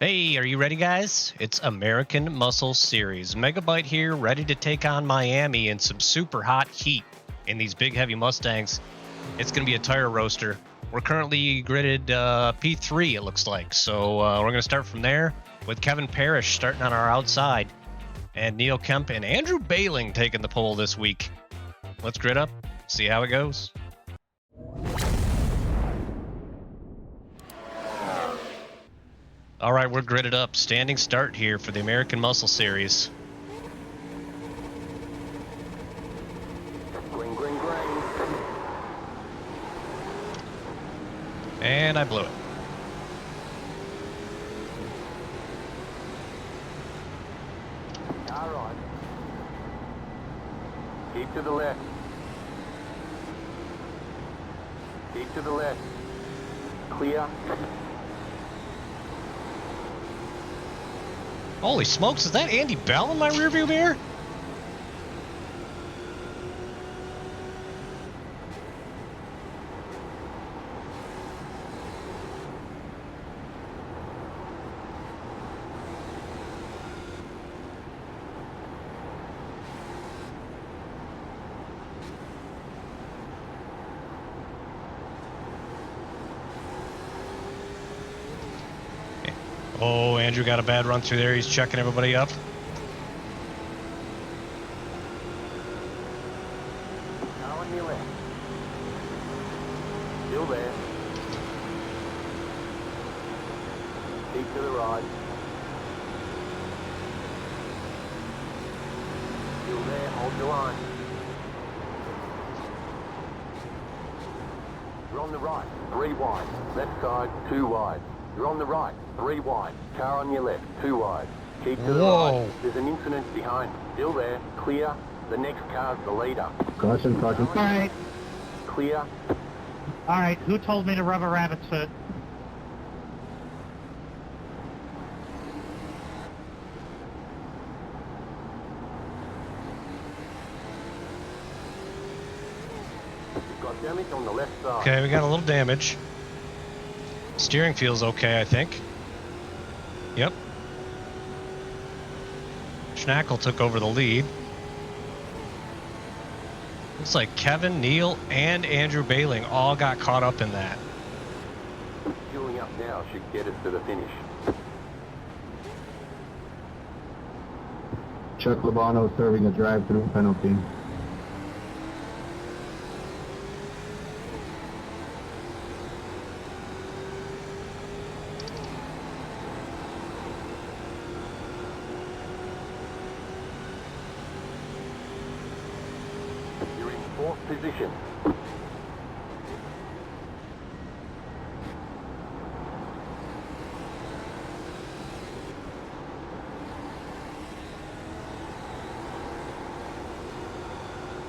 Hey, are you ready, guys? It's American Muscle Series. Megabyte here, ready to take on Miami in some super hot heat in these big, heavy Mustangs. It's going to be a tire roaster. We're currently gridded P3, it looks like. So we're going to start from there with Kevin Parrish starting on our outside and Neil Kemp and Andrew Bailing taking the pole this week. Let's grid up, see how it goes. All right, we're gridded up. Standing start here for the American Muscle Series. Green, green, green. And I blew it. All right. Keep to the left. Keep to the left. Clear. Holy smokes, is that Andy Bell in my rearview mirror? Oh, Andrew got a bad run through there. He's checking everybody up. Now on your left. Still there. Keep to the right. Still there. Hold the line. You're on the right. 3 wide. Left side. 2 wide. You're on the right, 3 wide. Car on your left, 2 wide. Keep to the right. There's an incident behind. Still there, clear. The next car's the leader. Caution, caution. All right. Clear. All right. Who told me to rub a rabbit's foot? You've got damage on the left side. Okay, we got a little damage. Steering feels okay, I think. Yep. Schnackle took over the lead. Looks like Kevin, Neil, and Andrew Bailing all got caught up in that. Fueling up now should get us to the finish. Chuck Labano serving a drive-through penalty. You're in 4th position.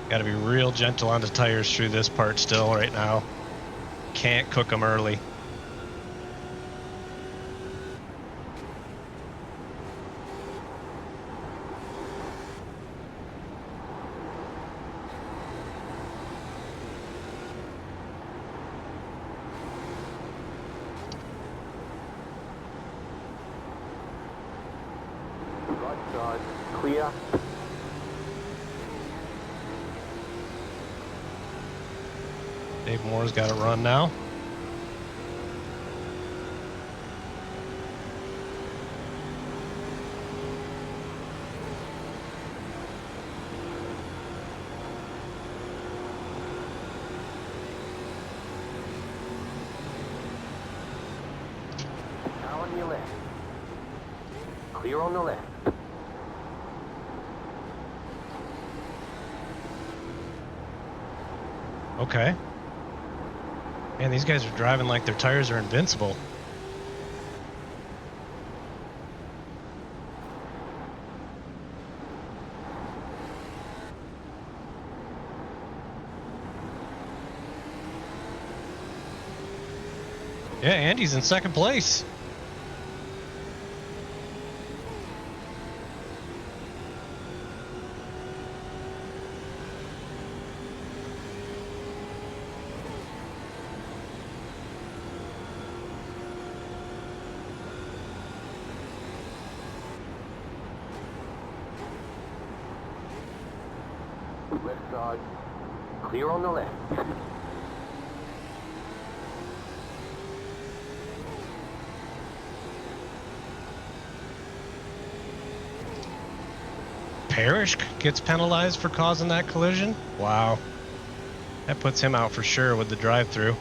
Got to be real gentle on the tires through this part still right now. Can't cook them early. Right side, clear. Dave Moore's got to run now. Now on your left. Clear on the left. Okay. Man, these guys are driving like their tires are invincible. Yeah, Andy's in second place. Left side. Clear on the left. Parrish gets penalized for causing that collision? Wow. That puts him out for sure with the drive-through.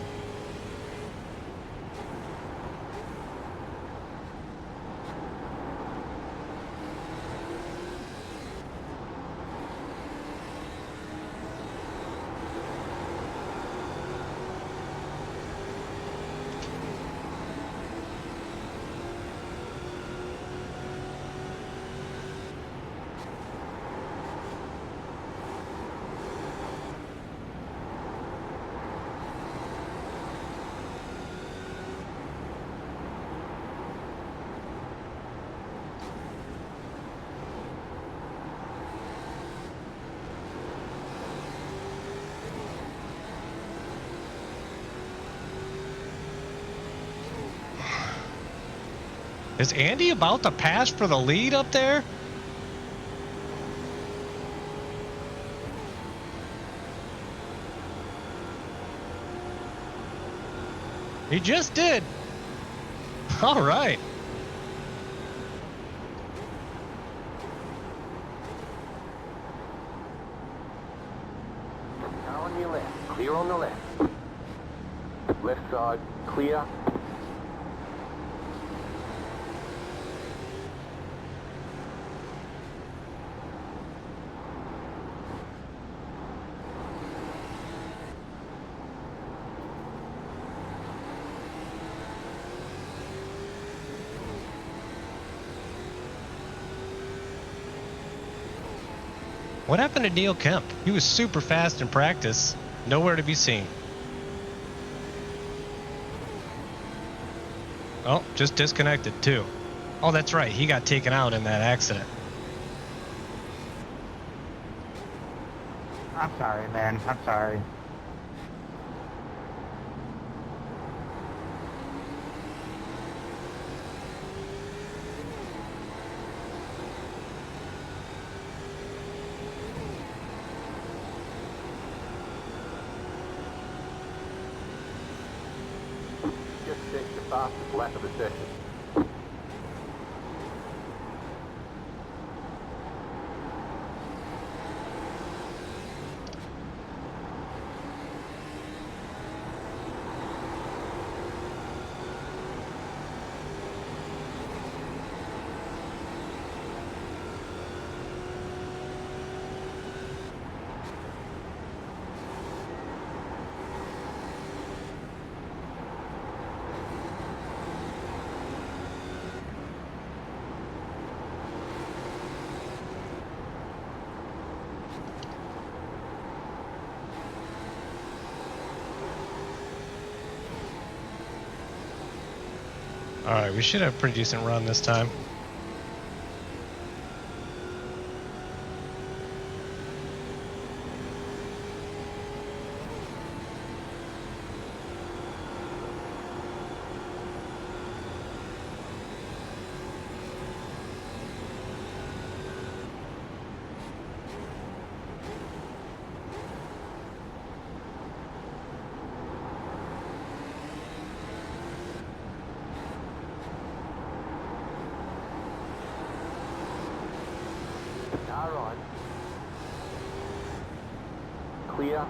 Is Andy about to pass for the lead up there? He just did. All right. Car on your left. Clear on the left. Left side. Clear. What happened to Neil Kemp? He was super fast in practice. Nowhere to be seen. Oh, just disconnected too. Oh, that's right. He got taken out in that accident. I'm sorry, man. I'm sorry. Just set the fastest lap of the session. All right, we should have a pretty decent run this time. Car right. Clear.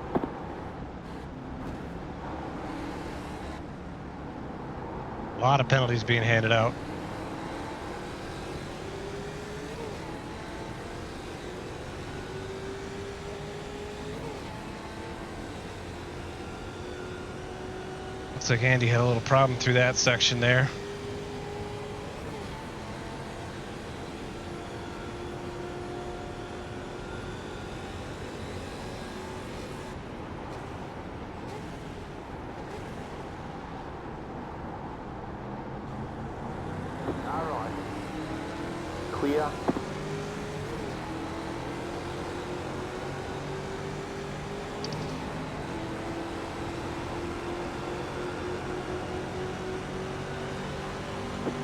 A lot of penalties being handed out. Looks like Andy had a little problem through that section there. Car right. Clear.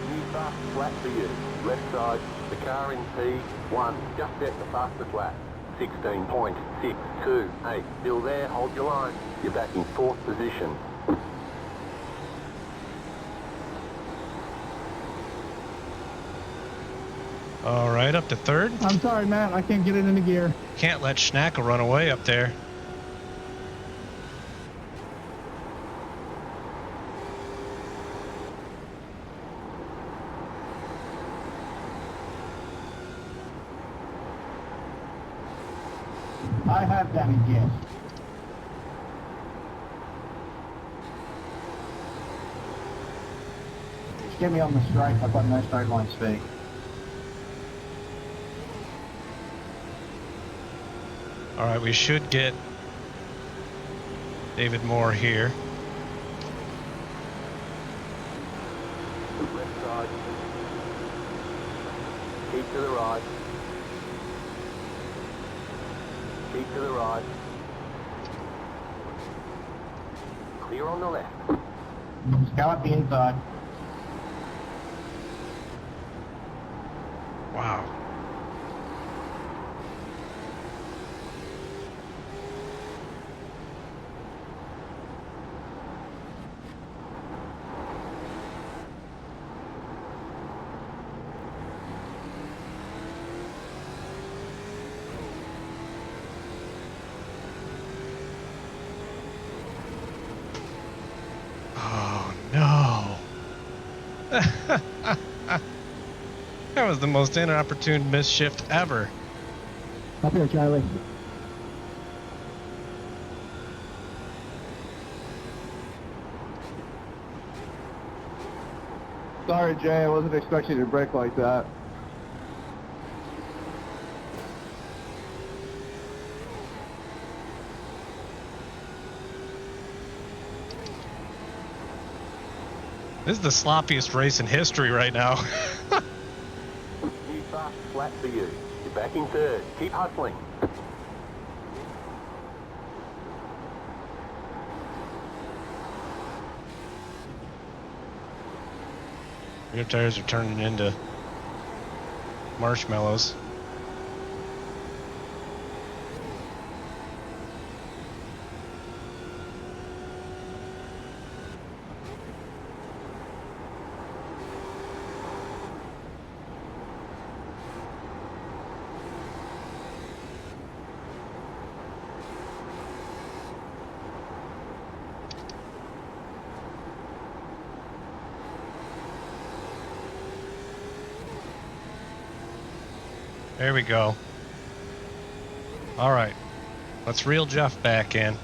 New fastest lap for you. Left side. The car in P1. Just set the fastest lap. 16.628. Still there, hold your line. You're back in 4th position. All right, up to 3rd. I'm sorry, Matt. I can't get it into gear. Can't let Schnackle run away up there. I have that in gear. Just get me on the strike. I've got no straight line speed. All right, we should get David Moore here. Left side. Keep to the right. Keep to the right. Clear on the left. Just go up the inside. Wow. Oh no. That was the most inopportune misshift ever. Up here, Charlie. Sorry, Jay. I wasn't expecting you to brake like that. This is the sloppiest race in history right now. New fast flat for you. You're back in 3rd. Keep hustling. Rear tires are turning into marshmallows. There we go. All right, let's reel Jeff back in.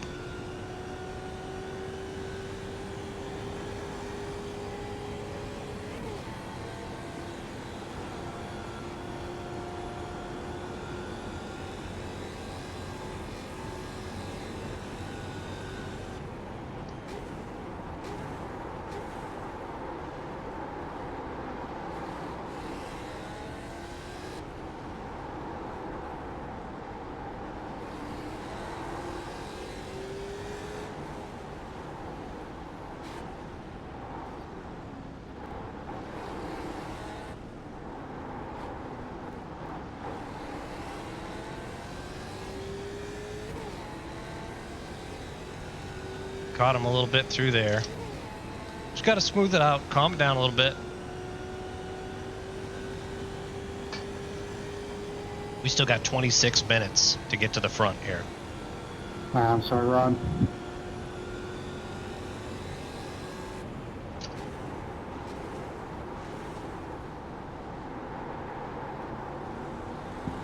Caught him a little bit through there. Just got to smooth it out, calm it down a little bit. We still got 26 minutes to get to the front here. I'm sorry, Ron.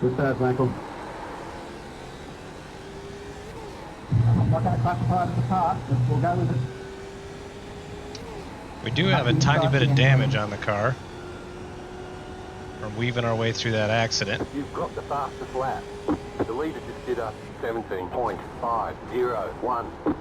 What's that, Michael? I'm not going to classify it as a part, but we'll go with it. We do have a tiny bit of damage on the car from weaving our way through that accident. You've got the fastest lap. The leader just did a 17.501.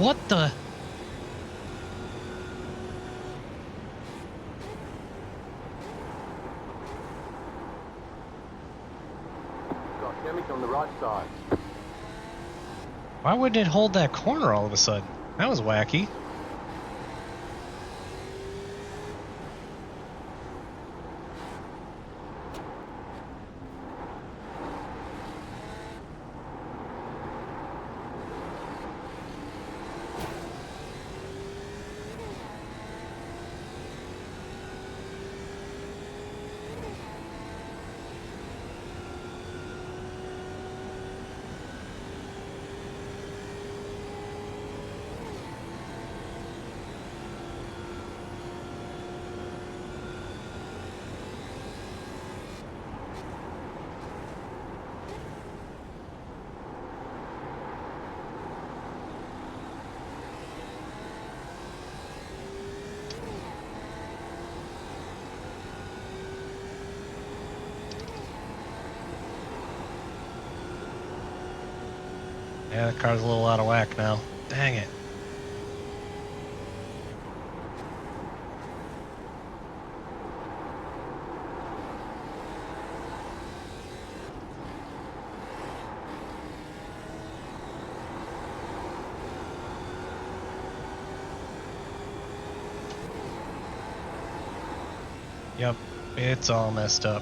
What the? Got damage on the right side. Why wouldn't it hold that corner all of a sudden? That was wacky. Yeah, the car's a little out of whack now. Dang it. Yep, it's all messed up.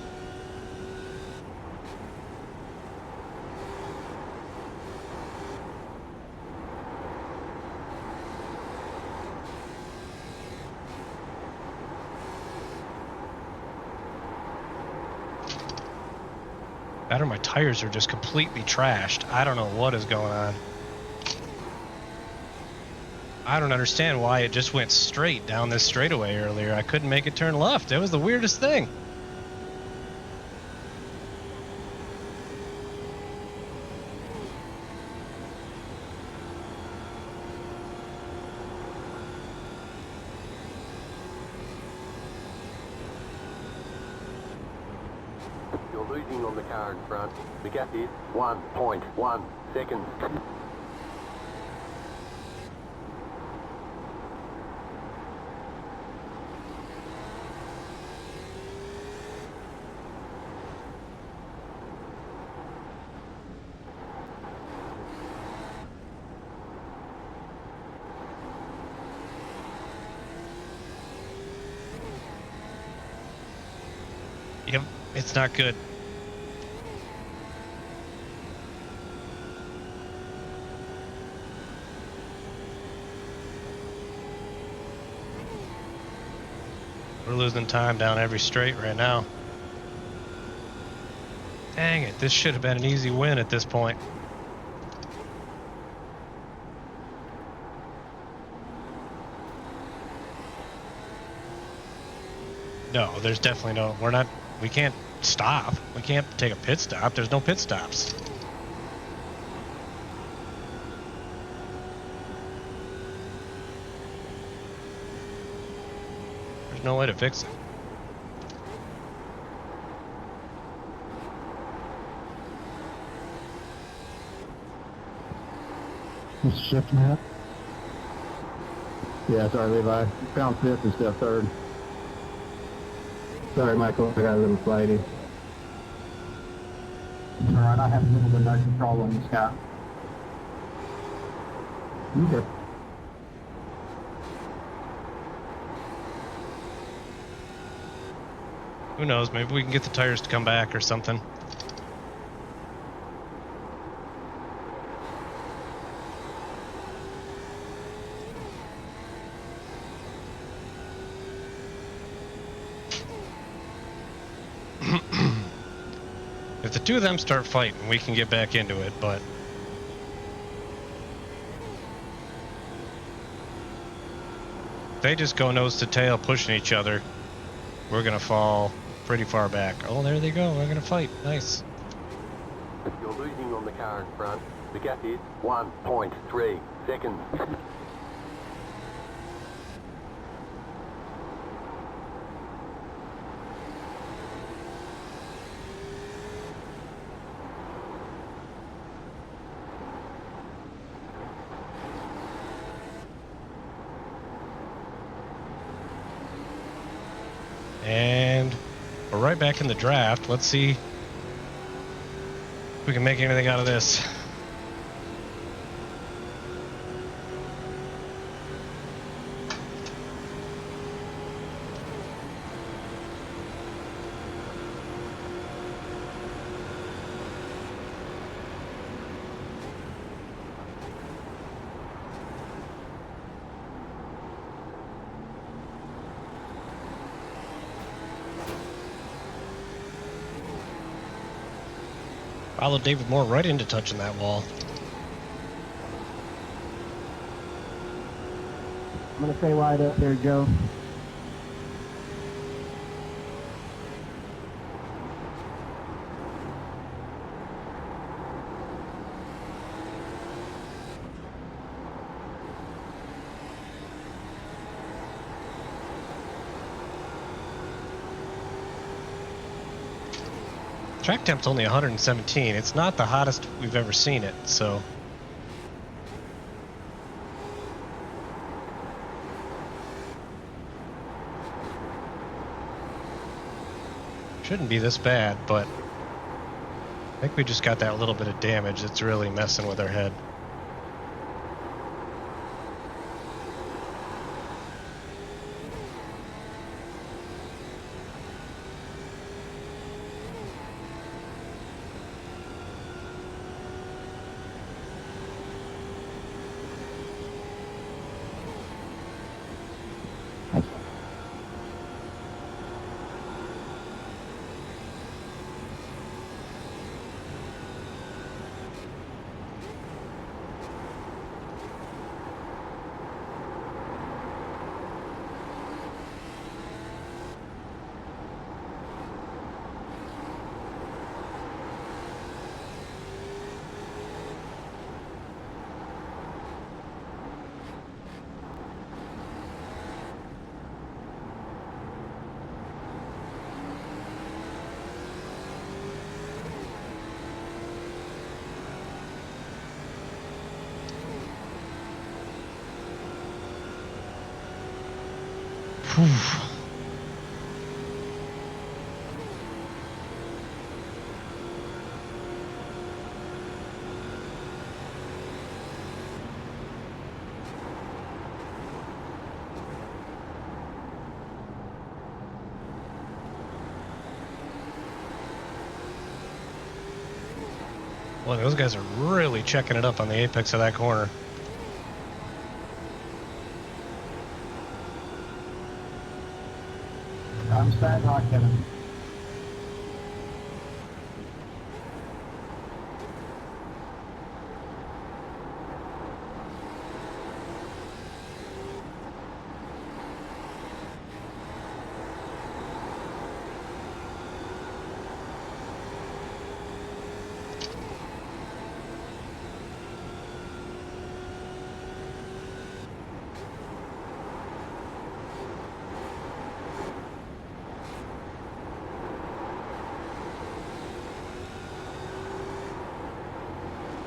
That or my tires are just completely trashed. I don't know what is going on. I don't understand why it just went straight down this straightaway earlier. I couldn't make it turn left. It was the weirdest thing. You're losing on the car in front. The gap is 1.1 seconds. Yep, it's not good. We're losing time down every straight right now. Dang it, this should have been an easy win at this point. No, there's definitely no, we can't stop. We can't take a pit stop. There's no pit stops. There's no way to fix it. This shift map. Yeah, sorry, Levi. Found fifth instead of third. Sorry, Michael. I got a little flighty. It's alright. I have a little bit of control on this guy. Okay. Who knows? Maybe we can get the tires to come back or something. If the two of them start fighting, we can get back into it, but if they just go nose to tail pushing each other, we're gonna fall pretty far back. Oh, there they go. We're gonna fight. Nice. You're losing on the car in front. The gap is 1.3 seconds. And we're right back in the draft. Let's see if we can make anything out of this. Followed David Moore right into touching that wall. I'm going to stay wide up there, Joe. Track temp's only 117. It's not the hottest we've ever seen it, so. Shouldn't be this bad, but I think we just got that little bit of damage that's really messing with our head. Whew. Boy, those guys are really checking it up on the apex of that corner. I'm standing hard, Kevin.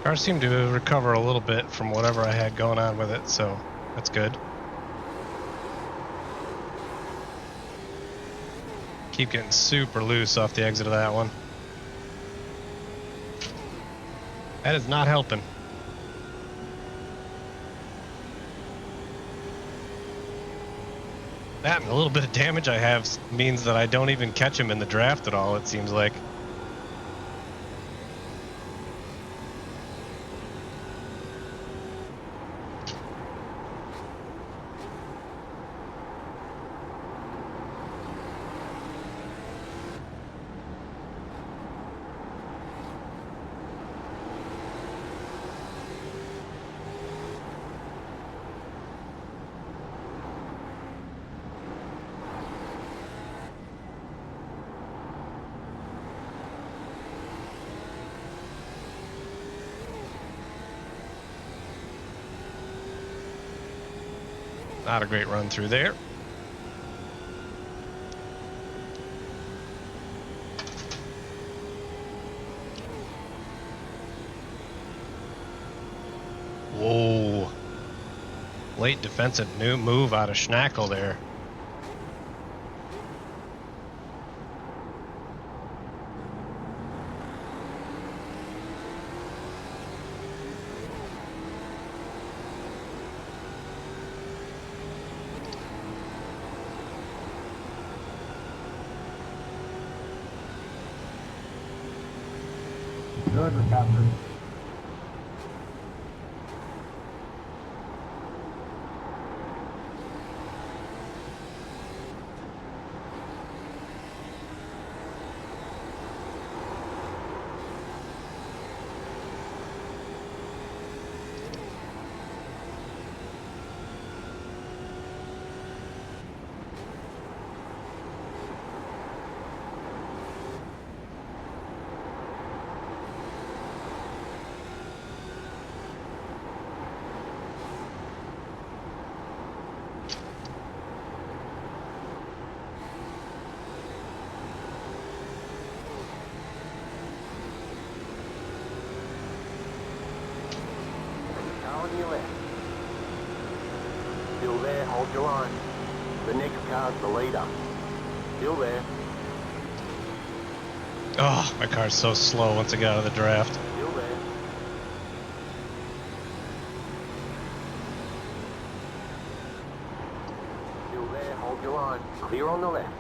Car seemed to recover a little bit from whatever I had going on with it, so that's good. Keep getting super loose off the exit of that one. That is not helping. That and a little bit of damage I have means that I don't even catch him in the draft at all, it seems like. Not a great run through there. Whoa. Late defensive new move out of Schnackle there. Good recovery. Car on your left. Still there, hold your line. The next car's the leader. Still there. Oh, my car's so slow once I get out of the draft. Still there. Still there, hold your line. Clear on the left.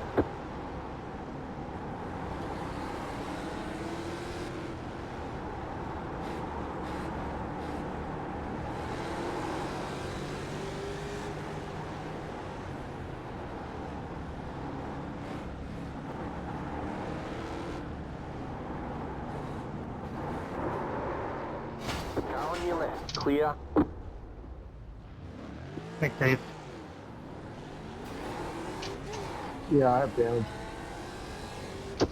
Car on your left. Clear. Thanks, Dave. Yeah, I have damage.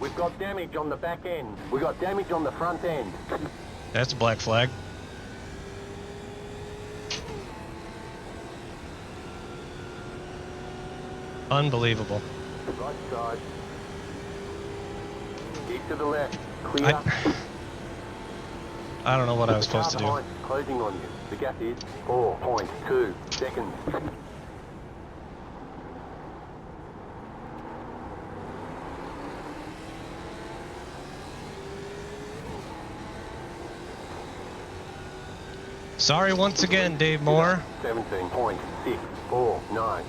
We've got damage on the back end. We've got damage on the front end. That's a black flag. Unbelievable. Right side. Keep to the left. Clear. I don't know what I was supposed to do. Behind, closing on you. The gap is 4.2 seconds. Sorry once again, Dave Moore. 17.649.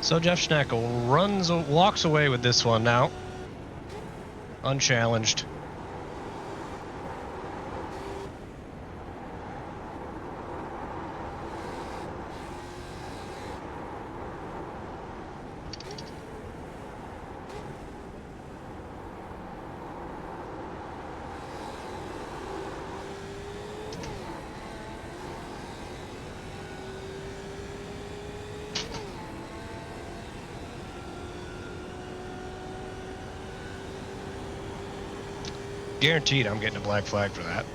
So Jeff Schneckel walks away with this one now, unchallenged. Guaranteed I'm getting a black flag for that.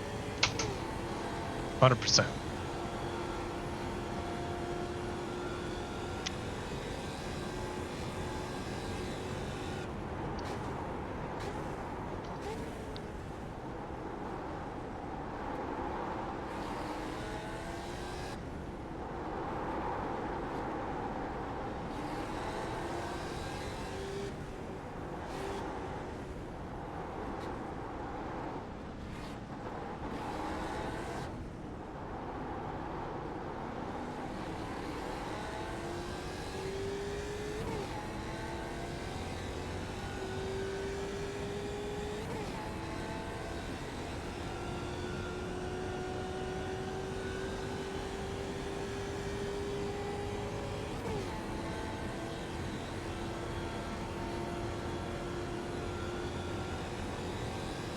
100%.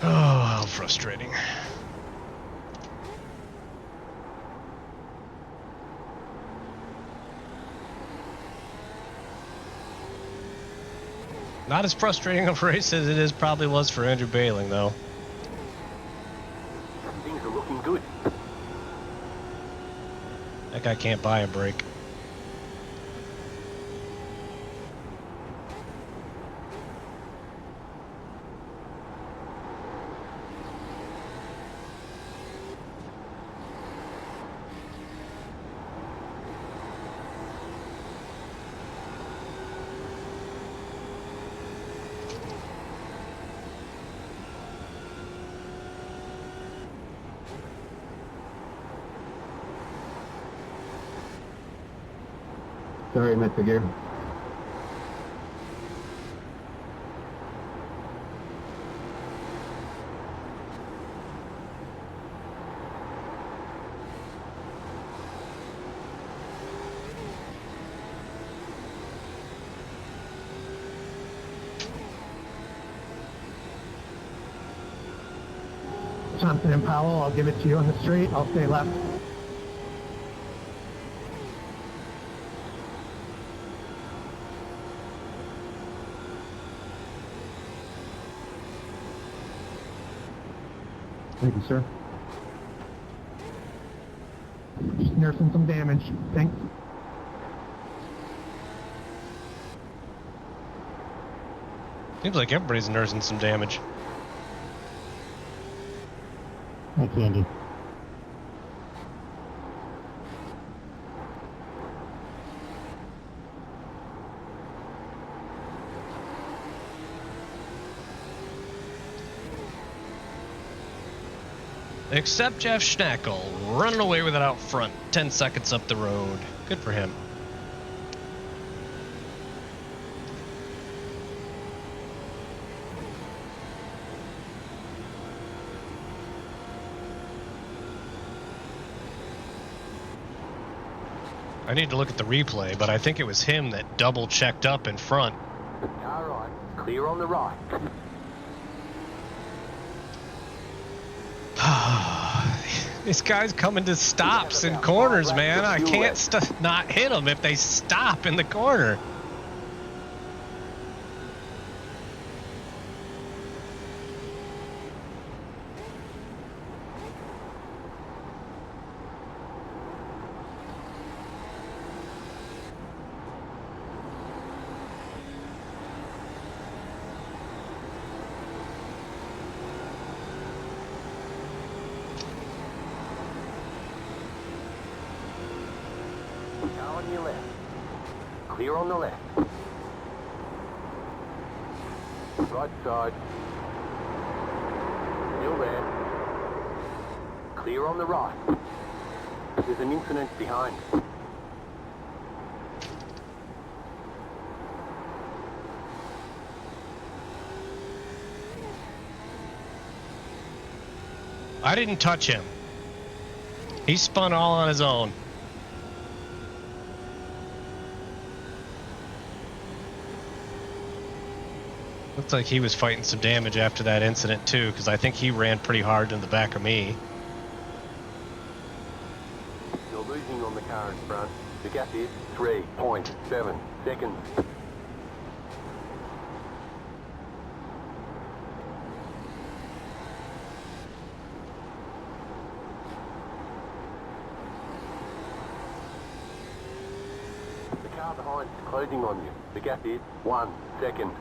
Oh, how frustrating. Not as frustrating of a race as it probably was for Andrew Bailing, though. Things are looking good. That guy can't buy a break. Sorry, Mr. Gear. Johnson and Powell, I'll give it to you on the street. I'll stay left. Thank you, sir. Just nursing some damage. Thanks. Seems like everybody's nursing some damage. Thanks, Andy. Except Jeff Schnackle, running away with it out front, 10 seconds up the road. Good for him. I need to look at the replay, but I think it was him that double checked up in front. Car right, clear on the right. These guys coming to stops in corners, man. I can't not hit them if they stop in the corner. Car on your left. Clear on the left. Right side. Still there. Clear on the right. There's an incident behind. I didn't touch him. He spun all on his own. Looks like he was fighting some damage after that incident too, because I think he ran pretty hard in the back of me. You're losing on the car in front. The gap is 3.7 seconds. The car behind is closing on you. The gap is 1 second.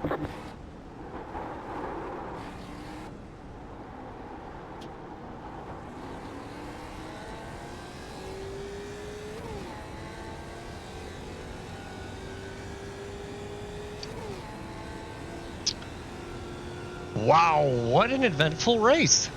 Wow, what an eventful race.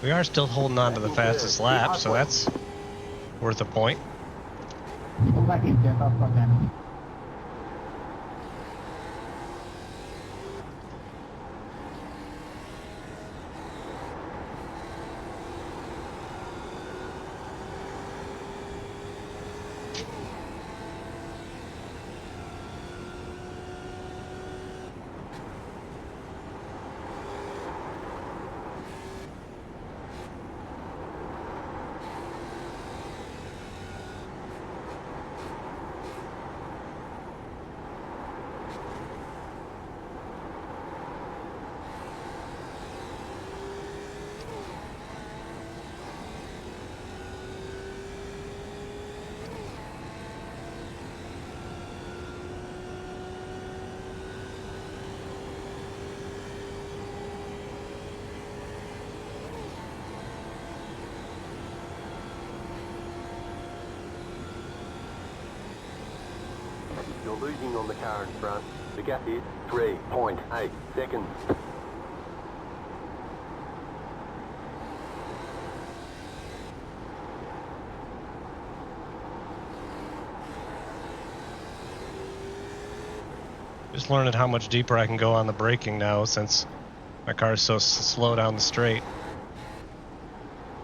We are still holding on to the fastest lap, so that's worth a point. Come back in, Jeff. I'll start damage. You're losing on the car in front. The gap is 3.8 seconds. Just learning how much deeper I can go on the braking now since my car's so slow down the straight.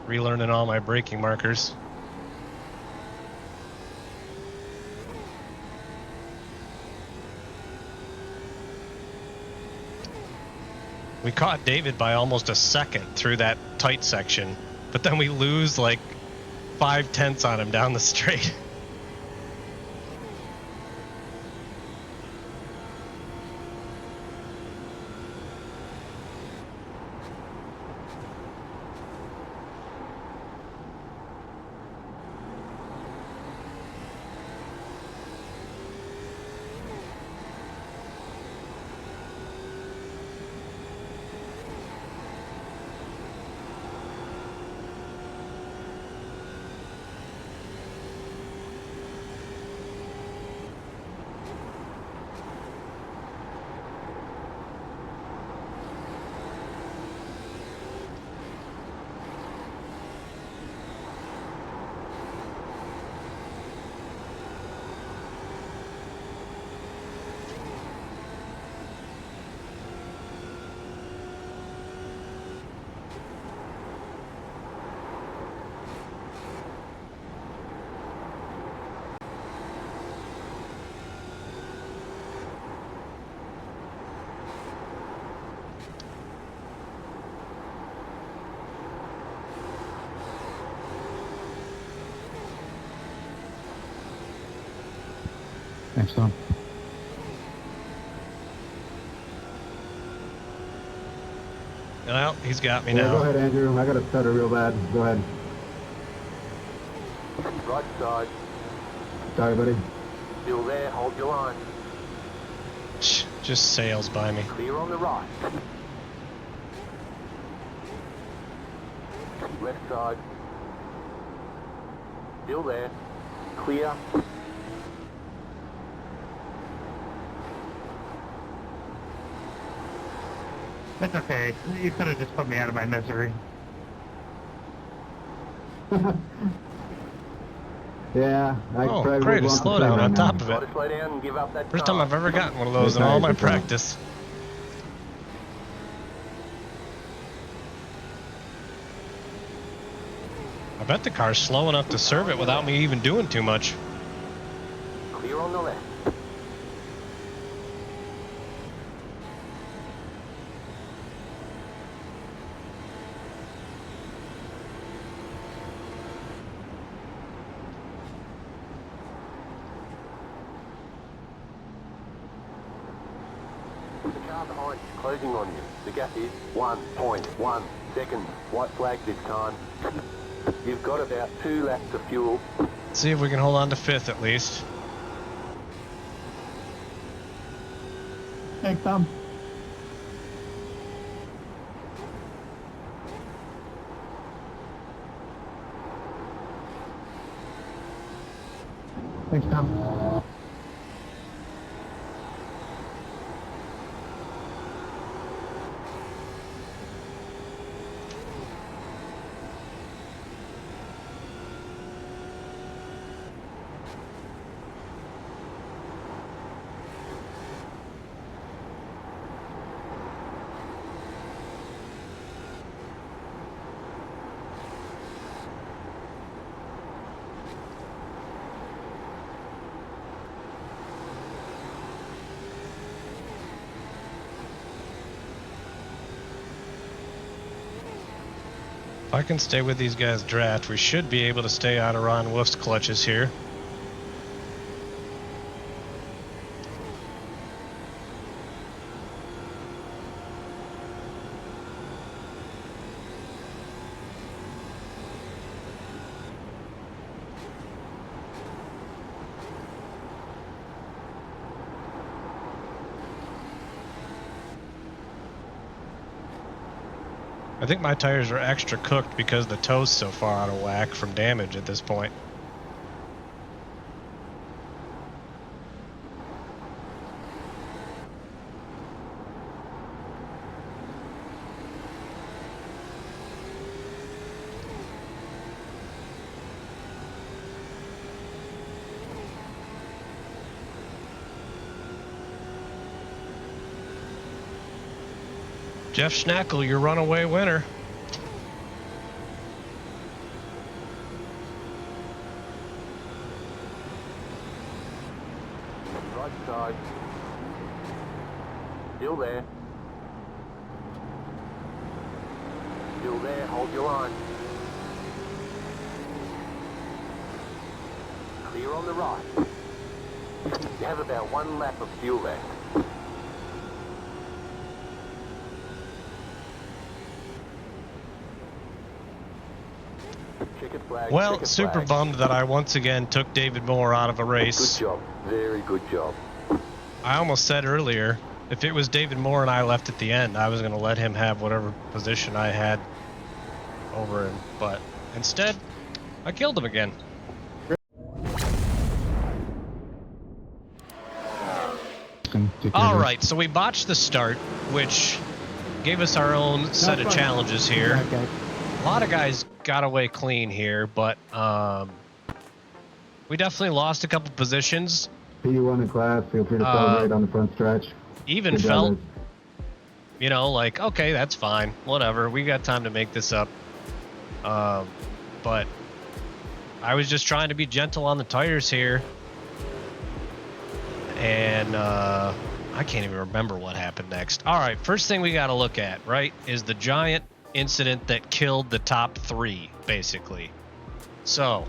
Relearning all my braking markers. We caught David by almost a second through that tight section, but then we lose like 5/10 on him down the straight. Thanks, Tom. Well, he's got me Yeah, now. go ahead, Andrew. I got a stutter real bad. Go ahead. Right side. Sorry, buddy. Still there. Hold your line. Just sails by me. Clear on the right. Left side. Still there. Clear. That's okay. You could have just put me out of my misery. Yeah, I Oh, probably great, a would want the slowdown same on right top now. of Try it. to slow down and give up that First time I've ever gotten one of those in Okay, all my good job. practice. I bet the car's slow enough to serve it without me even doing too much. Clear on the left. The car behind is closing on you. The gap is 1.1 seconds. White flag this time. You've got about 2 laps of fuel. Let's see if we can hold on to fifth at least. Thanks, Tom. Thanks, Tom. If I can stay with these guys' draft, we should be able to stay out of Ron Wolf's clutches here. I think my tires are extra cooked because the toe's so far out of whack from damage at this point. Jeff Schnackle, your runaway winner. Right side. Still there. Still there, hold your line. Clear on the right. You have about 1 lap of fuel left. Checkered flag, Well, checkered super flag. bummed that I once again took David Moore out of a race. Good job, very good job. I almost said earlier, if it was David Moore and I left at the end, I was going to let him have whatever position I had over him. But instead, I killed him again. All right, so we botched the start, which gave us our own set of challenges here. Okay. A lot of guys got away clean here, but we definitely lost a couple positions. P1 in class, feel free to celebrate on the front stretch. Even Good felt, job, you know, like, okay, that's fine, whatever, we got time to make this up. But I was just trying to be gentle on the tires here. And I can't even remember what happened next. All right, first thing we got to look at, right, is the giant incident that killed the top 3, basically. So,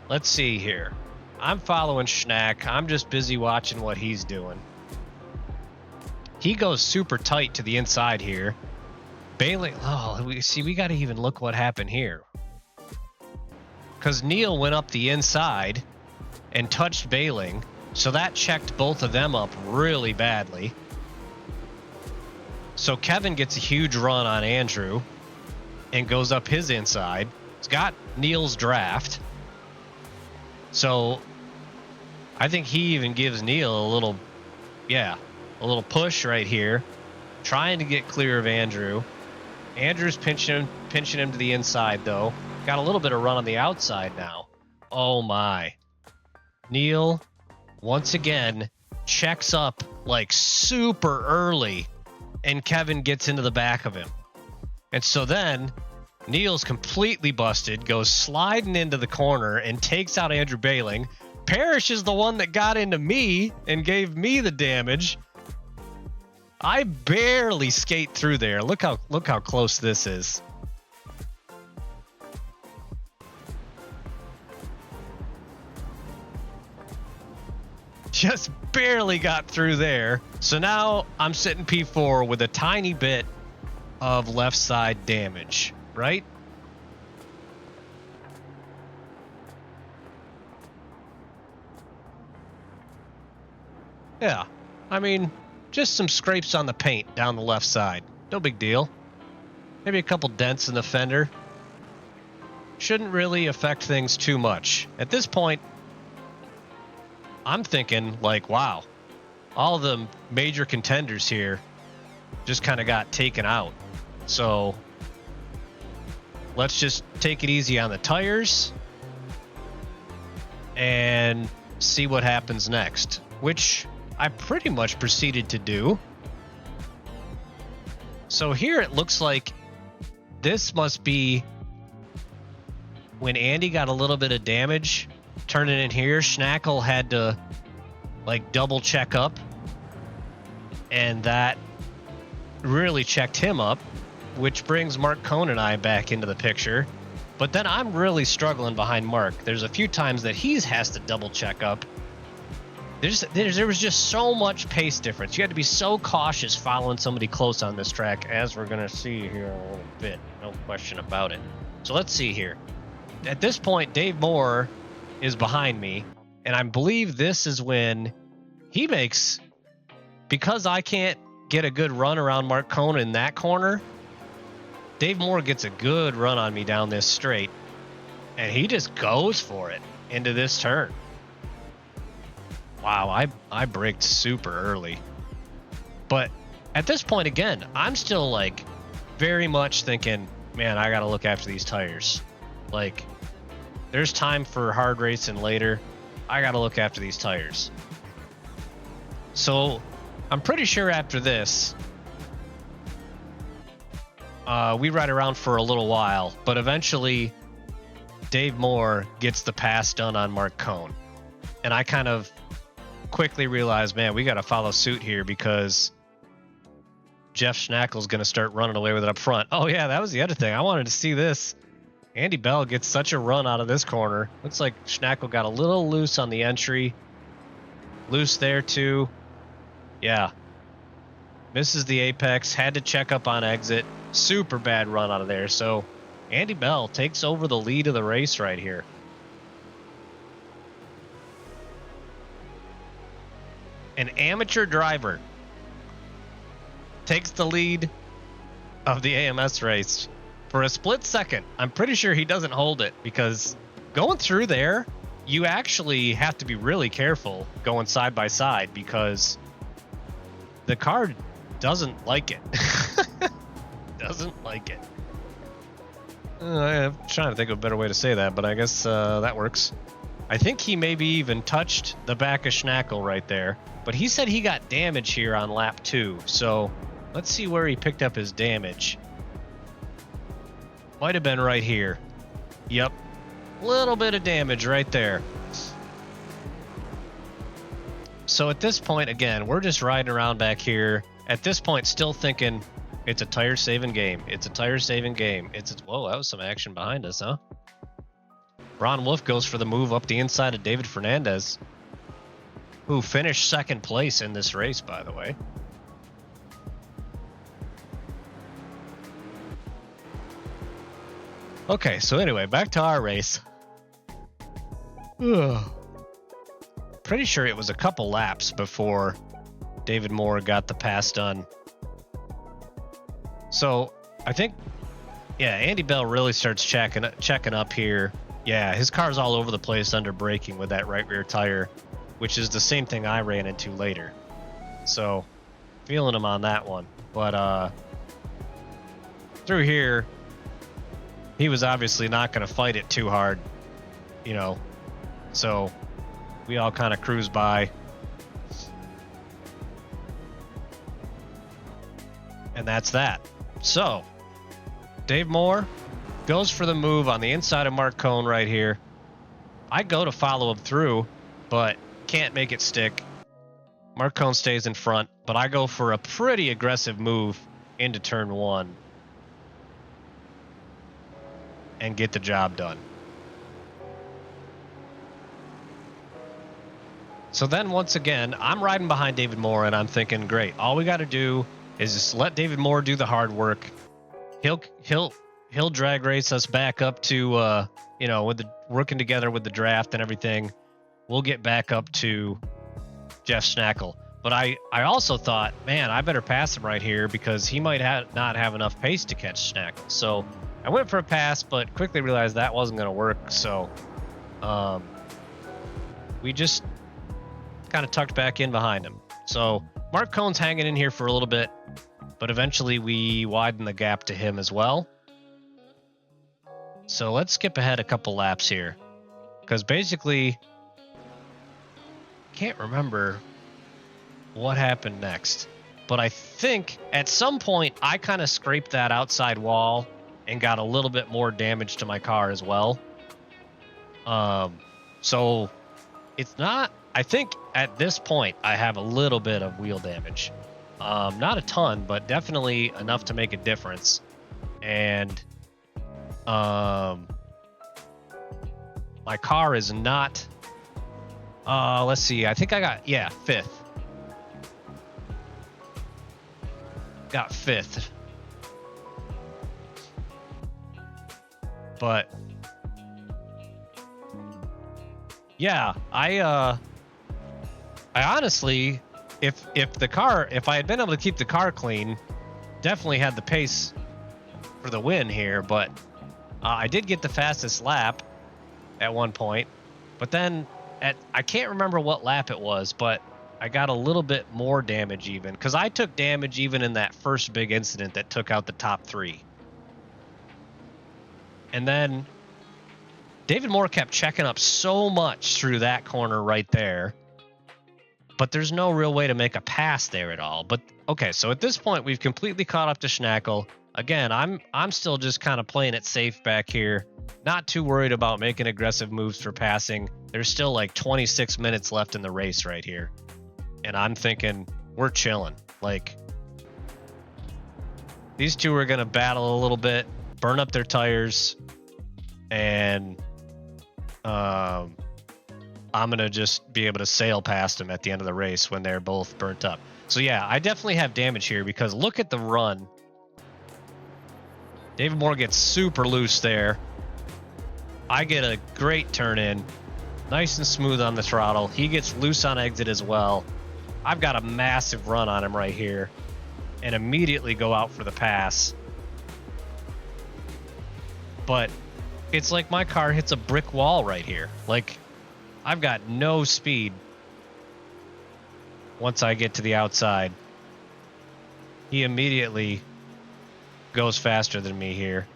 let's see here. I'm following Schnack. I'm just busy watching what he's doing. He goes super tight to the inside here. Bailey, oh, we got to even look what happened here. Because Neil went up the inside and touched Bailing. So that checked both of them up really badly. So Kevin gets a huge run on Andrew and goes up his inside. It's got Neil's draft. So I think he even gives Neil a little push right here, trying to get clear of Andrew. Andrew's pinching him to the inside though. Got a little bit of run on the outside now. Oh my. Neil once again checks up like super early, and Kevin gets into the back of him. And so then Neil's completely busted, goes sliding into the corner and takes out Andrew Bailing. Parrish is the one that got into me and gave me the damage. I barely skate through there. Look how close this is. Just barely got through there. So now I'm sitting P4 with a tiny bit of left side damage, right? Yeah, I mean, just some scrapes on the paint down the left side. No big deal. Maybe a couple dents in the fender. Shouldn't really affect things too much. At this point, I'm thinking like, wow, all the major contenders here just kind of got taken out. So let's just take it easy on the tires and see what happens next, which I pretty much proceeded to do. So here it looks like this must be when Andy got a little bit of damage turning in here. Schnackle had to like double check up, and that really checked him up, which brings Mark Cohn and I back into the picture. But then I'm really struggling behind Mark. There's a few times that he has to double check up. There was just so much pace difference. You had to be so cautious following somebody close on this track, as we're going to see here in a little bit. No question about it. So let's see here. At this point, Dave Moore is behind me, and I believe this is when he makes, because I can't get a good run around Mark Cohn in that corner, Dave Moore gets a good run on me down this straight, and he just goes for it into this turn. Wow, I braked super early. But at this point, again, I'm still like very much thinking, man, I got to look after these tires. Like, there's time for hard racing later. I got to look after these tires. So I'm pretty sure after this, We ride around for a little while, but eventually Dave Moore gets the pass done on Mark Cohn. And I kind of quickly realized, man, we got to follow suit here because Jeff Schnackle's going to start running away with it up front. Oh, yeah, that was the other thing. I wanted to see this. Andy Bell gets such a run out of this corner. Looks like Schnackle got a little loose on the entry. Loose there, too. Yeah. Misses the apex. Had to check up on exit. Super bad run out of there. So Andy Bell takes over the lead of the race right here. An amateur driver takes the lead of the AMS race for a split second. I'm pretty sure he doesn't hold it because going through there, you actually have to be really careful going side by side because the car doesn't like it. Doesn't like it. I'm trying to think of a better way to say that, but I guess that works. I think he maybe even touched the back of Schnackle right there, but he said he got damage here on lap 2, so let's see where he picked up his damage. Might have been right here. Yep. Little bit of damage right there. So at this point, again, we're just riding around back here. At this point, still thinking it's a tire saving game. It's a tire saving game. Whoa, that was some action behind us, huh? Ron Wolf goes for the move up the inside of David Fernandez, who finished second place in this race, by the way. Okay, so anyway, back to our race. Pretty sure it was a couple laps before David Moore got the pass done. So I think, yeah, Andy Bell really starts checking up here. Yeah, his car's all over the place under braking with that right rear tire, which is the same thing I ran into later. So feeling him on that one. But through here, he was obviously not going to fight it too hard, you know. So we all kind of cruise by. And that's that. So Dave Moore goes for the move on the inside of Mark Cohn right here. I go to follow him through, but can't make it stick. Mark Cohn stays in front, but I go for a pretty aggressive move into turn 1 and get the job done. So then once again, I'm riding behind David Moore and I'm thinking, great, all we got to do is just let David Moore do the hard work. He'll drag race us back up to you know, with the working together with the draft and everything. We'll get back up to Jeff Schnackle. But I also thought, man, I better pass him right here because he might not have enough pace to catch Schnackle. So I went for a pass, but quickly realized that wasn't going to work. So we just kind of tucked back in behind him. So Mark Cohn's hanging in here for a little bit, but eventually we widen the gap to him as well. So let's skip ahead a couple laps here, because basically can't remember what happened next, but I think at some point I kind of scraped that outside wall and got a little bit more damage to my car as well. So it's not, I think at this point I have a little bit of wheel damage. Not a ton, but definitely enough to make a difference. And my car is not, let's see, I think I got, yeah, 5th. Got 5th. But yeah, I honestly, if I had been able to keep the car clean, definitely had the pace for the win here. But I did get the fastest lap at one point, but then I can't remember what lap it was, but I got a little bit more damage even, because I took damage even in that first big incident that took out the top 3. And then David Moore kept checking up so much through that corner right there, but there's no real way to make a pass there at all. But okay, so at this point we've completely caught up to Schnackle. Again, I'm still just kind of playing it safe back here. Not too worried about making aggressive moves for passing. There's still like 26 minutes left in the race right here. And I'm thinking we're chilling. Like, these two are going to battle a little bit, burn up their tires, and I'm going to just be able to sail past them at the end of the race when they're both burnt up. So yeah, I definitely have damage here because look at the run. David Moore gets super loose there. I get a great turn in, nice and smooth on the throttle. He gets loose on exit as well. I've got a massive run on him right here and immediately go out for the pass. But it's like my car hits a brick wall right here. Like, I've got no speed once I get to the outside. He immediately goes faster than me here.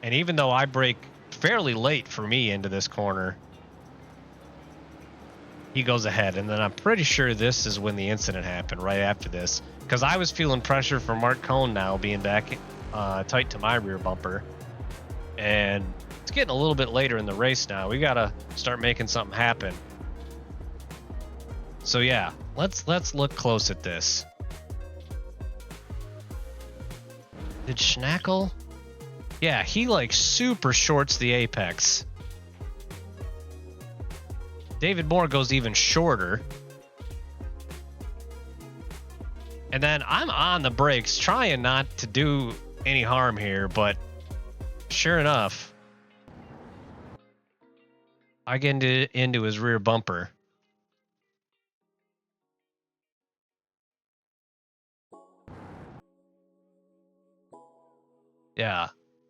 And even though I brake fairly late for me into this corner, he goes ahead. And then I'm pretty sure this is when the incident happened, right after this, because I was feeling pressure from Mark Cohn now being back tight to my rear bumper. And it's getting a little bit later in the race now. We gotta start making something happen. So yeah, let's look close at this. Did Schnackle? Yeah, he like super shorts the apex. David Moore goes even shorter. And then I'm on the brakes trying not to do any harm here, but sure enough, I get into his rear bumper. Yeah.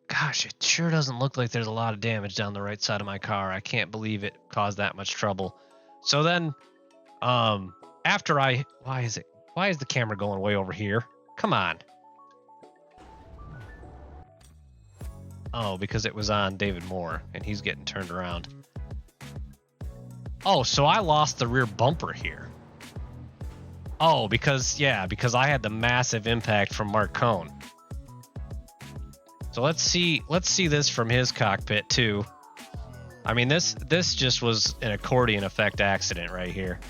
Gosh, it sure doesn't look like there's a lot of damage down the right side of my car. I can't believe it caused that much trouble. So then, after why is the camera going way over here? Come on. Oh, because it was on David Moore and he's getting turned around. Oh, so I lost the rear bumper here. Oh, because I had the massive impact from Mark Cohn. So let's see this from his cockpit too. I mean, this just was an accordion effect accident right here.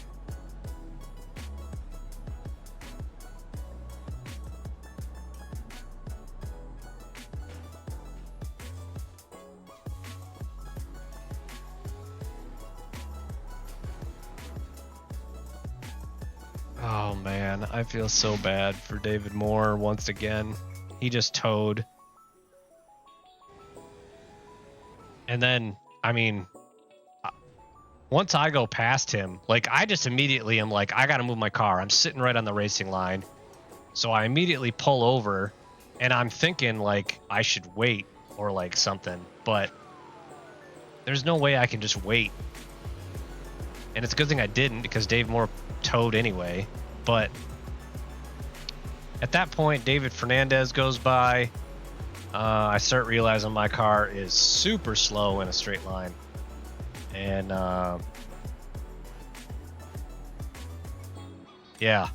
Oh man, I feel so bad for David Moore once again. He just towed. And then, I mean, once I go past him, like, I just immediately am like, I gotta move my car. I'm sitting right on the racing line. So I immediately pull over, and I'm thinking, like, I should wait or, like, something. But there's no way I can just wait. And it's a good thing I didn't, because Dave Moore towed anyway. But at that point, David Fernandez goes by. I start realizing my car is super slow in a straight line. And, yeah.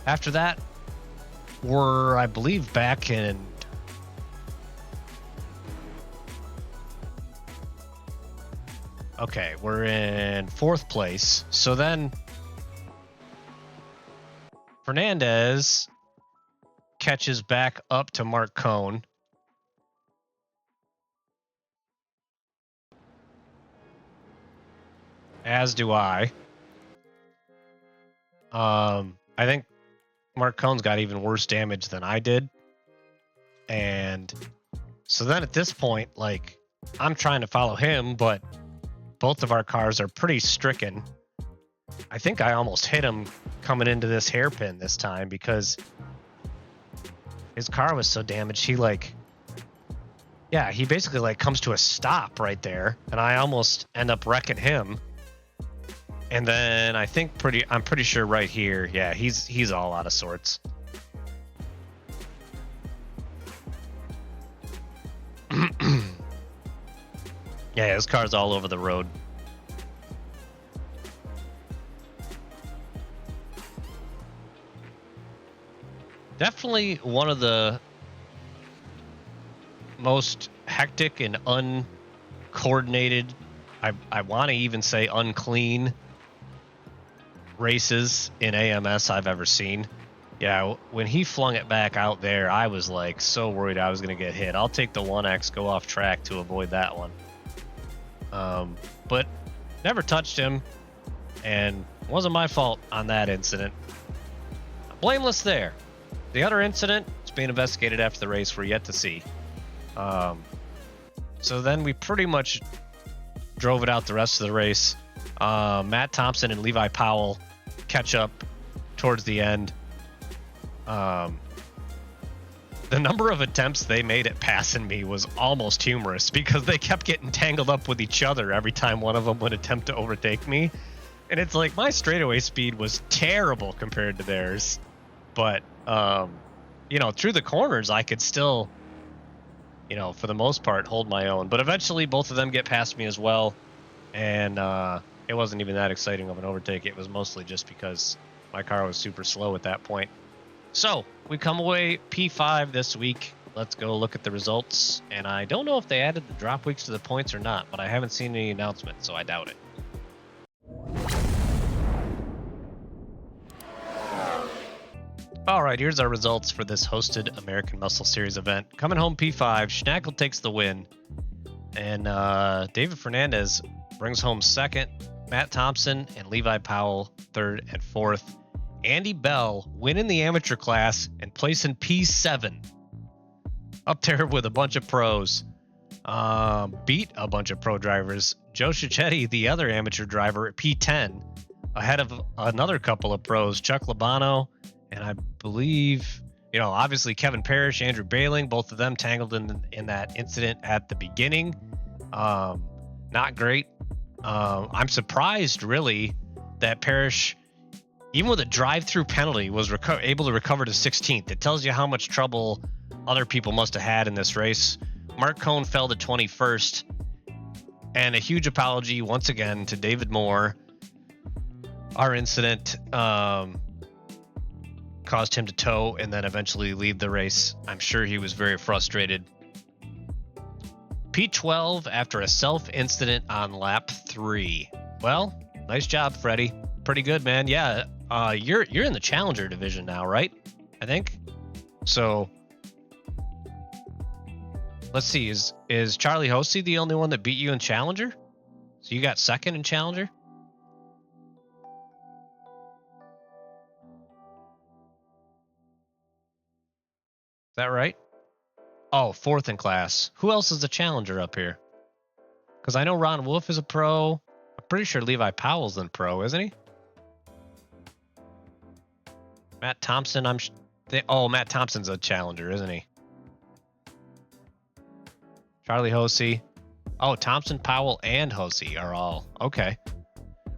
After that, we're, I believe, back in... Okay, we're in 4th place. So then... Fernandez catches back up to Mark Cohn. As do I. I think Mark Cohn's got even worse damage than I did. And so then at this point, like, I'm trying to follow him, but both of our cars are pretty stricken. I think I almost hit him coming into this hairpin this time because his car was so damaged. He he basically like comes to a stop right there, and I almost end up wrecking him. And then I'm pretty sure right here, yeah, he's all out of sorts. Yeah, his car's all over the road. Definitely one of the most hectic and uncoordinated, I want to even say unclean races in AMS I've ever seen. Yeah, when he flung it back out there, I was like so worried I was going to get hit. I'll take the 1X, go off track to avoid that one. But never touched him, and wasn't my fault on that incident. Blameless there. The other incident is being investigated after the race. We're yet to see. So then we pretty much drove it out the rest of the race. Matt Thompson and Levi Powell catch up towards the end. The number of attempts they made at passing me was almost humorous because they kept getting tangled up with each other every time one of them would attempt to overtake me. And it's like my straightaway speed was terrible compared to theirs. But, you know, through the corners, I could still, you know, for the most part, hold my own. But eventually, both of them get past me as well. And it wasn't even that exciting of an overtake. It was mostly just because my car was super slow at that point. So, we come away P5 this week. Let's go look at the results. And I don't know if they added the drop weeks to the points or not, but I haven't seen any announcement, so I doubt it. All right, here's our results for this hosted American Muscle Series event. Coming home P5, Schnackle takes the win. And David Fernandez brings home second. Matt Thompson and Levi Powell third and fourth. Andy Bell winning the amateur class and placing P7. Up there with a bunch of pros. Beat a bunch of pro drivers. Joe Cicchetti, the other amateur driver, at P10. Ahead of another couple of pros, Chuck Labano, and I believe, you know, obviously Kevin Parrish, Andrew Bailing, both of them tangled in that incident at the beginning. Not great. I'm surprised, really, that Parrish, even with a drive-through penalty, was able to recover to 16th. It tells you how much trouble other people must have had in this race. Mark Cohn fell to 21st. And a huge apology, once again, to David Moore. Our incident caused him to tow and then eventually leave the race. I'm sure he was very frustrated. P12 after a self-incident on lap 3. Well, nice job, Freddie. Pretty good, man. Yeah, you're in the Challenger division now, right? I think. So, let's see. Is Charlie Hosey the only one that beat you in Challenger? So you got second in Challenger? Is that right? Oh, fourth in class. Who else is a challenger up here? Because I know Ron Wolf is a pro. I'm pretty sure Levi Powell's a pro, isn't he? Matt Thompson, Matt Thompson's a challenger, isn't he? Charlie Hosey. Oh, Thompson, Powell, and Hosey are all. Okay.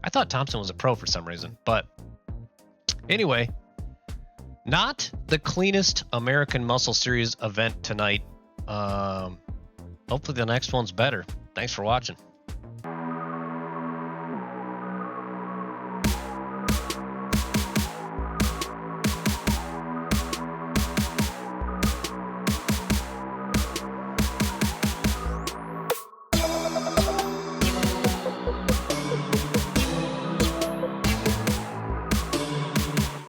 I thought Thompson was a pro for some reason. But anyway, not the cleanest American Muscle Series event tonight. Hopefully the next one's better. Thanks for watching.